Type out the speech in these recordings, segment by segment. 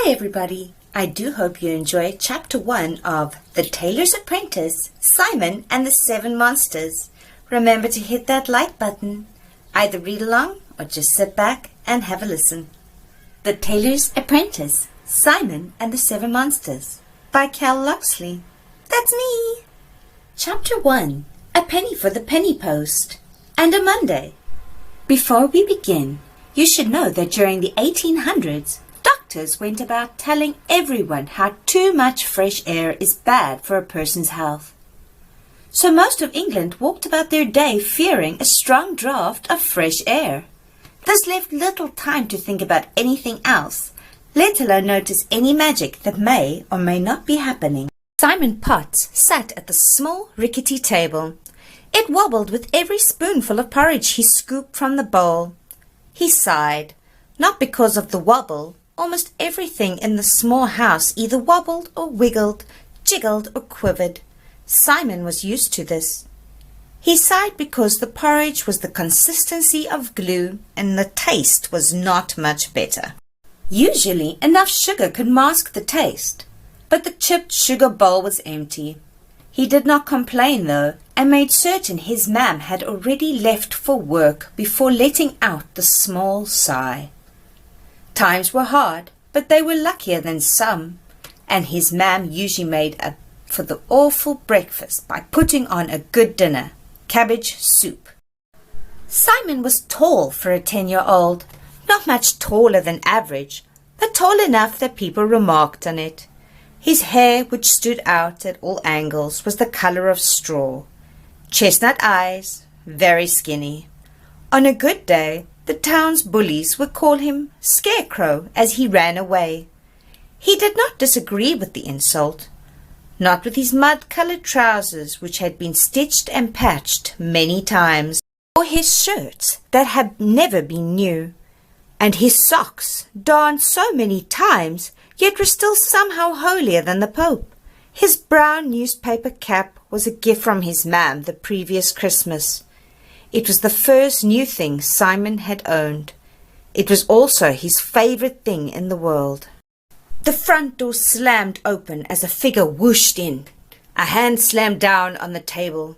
Hi everybody! I do hope you enjoyed Chapter 1 of The Tailor's Apprentice, Simon and the Seven Monsters. Remember to hit that like button. Either read along or just sit back and have a listen. The Tailor's Apprentice, Simon and the Seven Monsters by Cal Loxley. That's me! Chapter 1, A Penny for the Penny Post, and a Monday. Before we begin, you should know that during the 1800s, doctors went about telling everyone how too much fresh air is bad for a person's health. So most of England walked about their day fearing a strong draught of fresh air. This left little time to think about anything else, let alone notice any magic that may or may not be happening. Simon Potts sat at the small rickety table. It wobbled with every spoonful of porridge he scooped from the bowl. He sighed, not because of the wobble. Almost everything in the small house either wobbled or wiggled, jiggled or quivered. Simon was used to this. He sighed because the porridge was the consistency of glue and the taste was not much better. Usually enough sugar could mask the taste, but the chipped sugar bowl was empty. He did not complain though, and made certain his mam had already left for work before letting out the small sigh. Times were hard, but they were luckier than some, and his mam usually made up for the awful breakfast by putting on a good dinner, cabbage soup. Simon was tall for a 10-year-old, not much taller than average, but tall enough that people remarked on it. His hair, which stood out at all angles, was the color of straw. Chestnut eyes, very skinny. On a good day, the town's bullies would call him Scarecrow as he ran away. He did not disagree with the insult, not with his mud-colored trousers which had been stitched and patched many times, or his shirts that had never been new, and his socks, darned so many times, yet were still somehow holier than the Pope. His brown newspaper cap was a gift from his mam the previous Christmas. It was the first new thing Simon had owned. It was also his favorite thing in the world. The front door slammed open as a figure whooshed in. A hand slammed down on the table.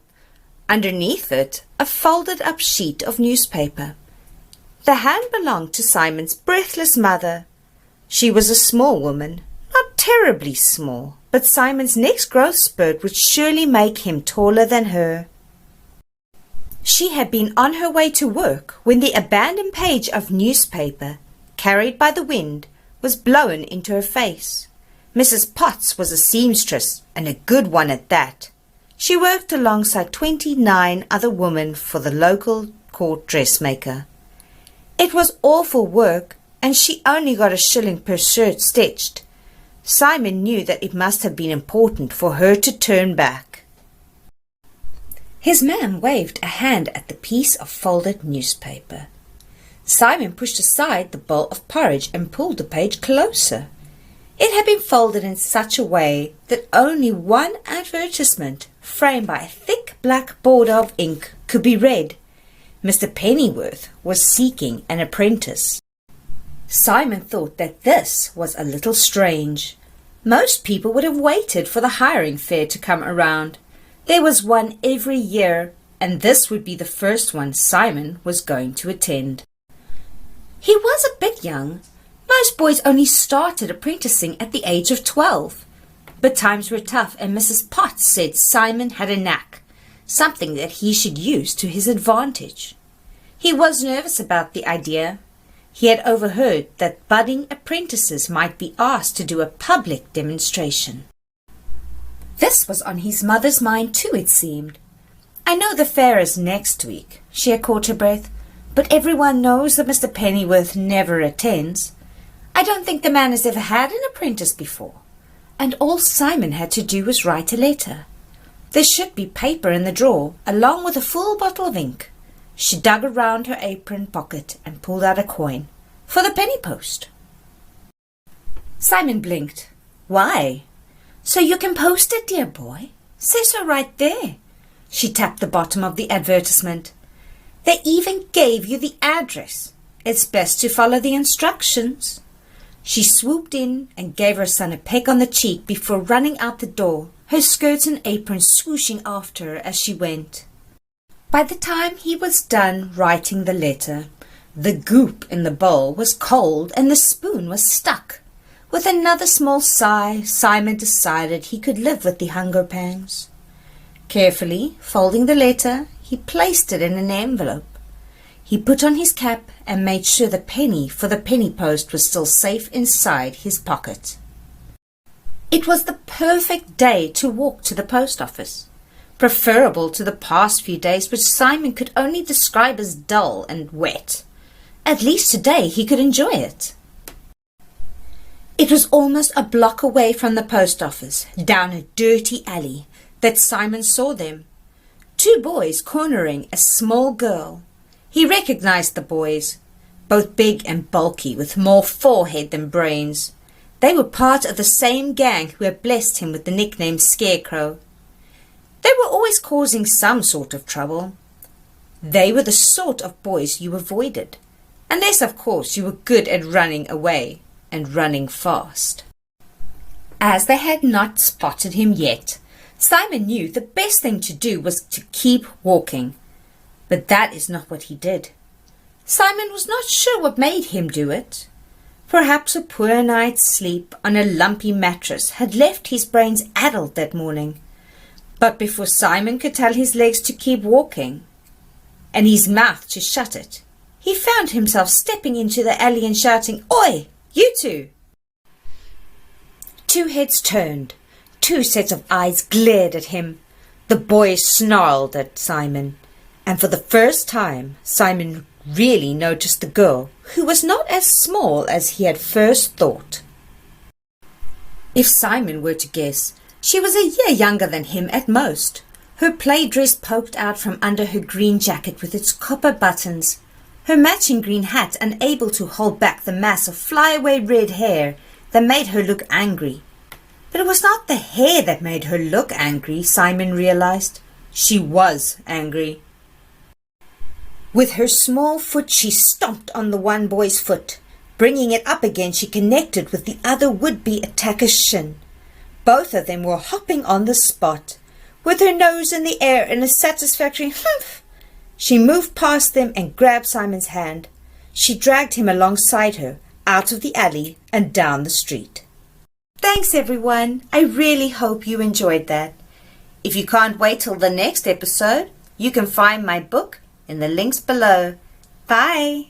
Underneath it, a folded-up sheet of newspaper. The hand belonged to Simon's breathless mother. She was a small woman, not terribly small, but Simon's next growth spurt would surely make him taller than her. She had been on her way to work when the abandoned page of newspaper, carried by the wind, was blown into her face. Mrs. Potts was a seamstress, and a good one at that. She worked alongside 29 other women for the local court dressmaker. It was awful work, and she only got a shilling per shirt stitched. Simon knew that it must have been important for her to turn back. His mam waved a hand at the piece of folded newspaper. Simon pushed aside the bowl of porridge and pulled the page closer. It had been folded in such a way that only one advertisement, framed by a thick black border of ink, could be read. Mr. Pennyworth was seeking an apprentice. Simon thought that this was a little strange. Most people would have waited for the hiring fair to come around. There was one every year, and this would be the first one Simon was going to attend. He was a bit young. Most boys only started apprenticing at the age of 12. But times were tough, and Mrs. Potts said Simon had a knack, something that he should use to his advantage. He was nervous about the idea. He had overheard that budding apprentices might be asked to do a public demonstration. This was on his mother's mind too, it seemed. I know the fair is next week, she had caught her breath, but everyone knows that Mr. Pennyworth never attends. I don't think the man has ever had an apprentice before, and all Simon had to do was write a letter. There should be paper in the drawer, along with a full bottle of ink. She dug around her apron pocket and pulled out a coin. For the penny post. Simon blinked. Why? So you can post it, dear boy. Says so right there. She tapped the bottom of the advertisement. They even gave you the address. It's best to follow the instructions. She swooped in and gave her son a peck on the cheek before running out the door, her skirts and apron swooshing after her as she went. By the time he was done writing the letter, the goop in the bowl was cold and the spoon was stuck. With another small sigh, Simon decided he could live with the hunger pangs. Carefully folding the letter, he placed it in an envelope. He put on his cap and made sure the penny for the penny post was still safe inside his pocket. It was the perfect day to walk to the post office, preferable to the past few days which Simon could only describe as dull and wet. At least today he could enjoy it. It was almost a block away from the post office, down a dirty alley, that Simon saw them. 2 boys cornering a small girl. He recognized the boys, both big and bulky, with more forehead than brains. They were part of the same gang who had blessed him with the nickname Scarecrow. They were always causing some sort of trouble. They were the sort of boys you avoided, unless, of course, you were good at running away and running fast. As they had not spotted him yet, Simon knew the best thing to do was to keep walking. But that is not what he did. Simon was not sure what made him do it. Perhaps a poor night's sleep on a lumpy mattress had left his brains addled that morning. But before Simon could tell his legs to keep walking, and his mouth to shut it, he found himself stepping into the alley and shouting, "Oi, you two!" 2 heads turned. 2 sets of eyes glared at him. The boys snarled at Simon. And for the first time, Simon really noticed the girl, who was not as small as he had first thought. If Simon were to guess, she was a year younger than him at most. Her play dress poked out from under her green jacket with its copper buttons, her matching green hat unable to hold back the mass of flyaway red hair that made her look angry. But it was not the hair that made her look angry, Simon realized. She was angry. With her small foot she stomped on the one boy's foot. Bringing it up again, she connected with the other would-be attacker's shin. Both of them were hopping on the spot. With her nose in the air in a satisfactory humph, she moved past them and grabbed Simon's hand. She dragged him alongside her, out of the alley and down the street. Thanks, everyone. I really hope you enjoyed that. If you can't wait till the next episode, you can find my book in the links below. Bye!